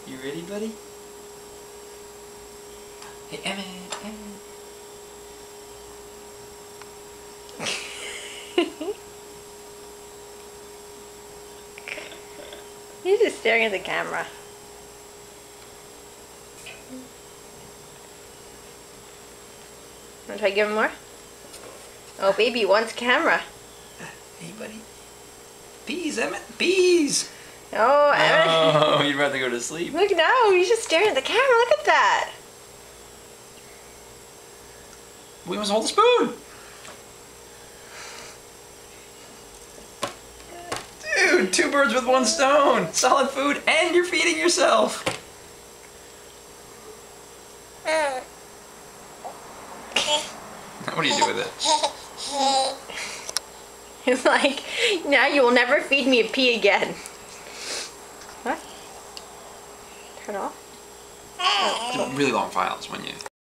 You ready, buddy? Hey, Emmett, He's just staring at the camera. Want to try to give him more? Oh, baby wants camera. Hey, buddy. Bees, Emmett, bees! Oh, Emmett. Oh, you'd rather go to sleep. Look, no, he's just staring at the camera. Look at that. We must hold the spoon! Dude, 2 birds with 1 stone! Solid food, and you're feeding yourself! What do you do with it? He's like, now you will never feed me a pea again. What? Turn off? Really long files when you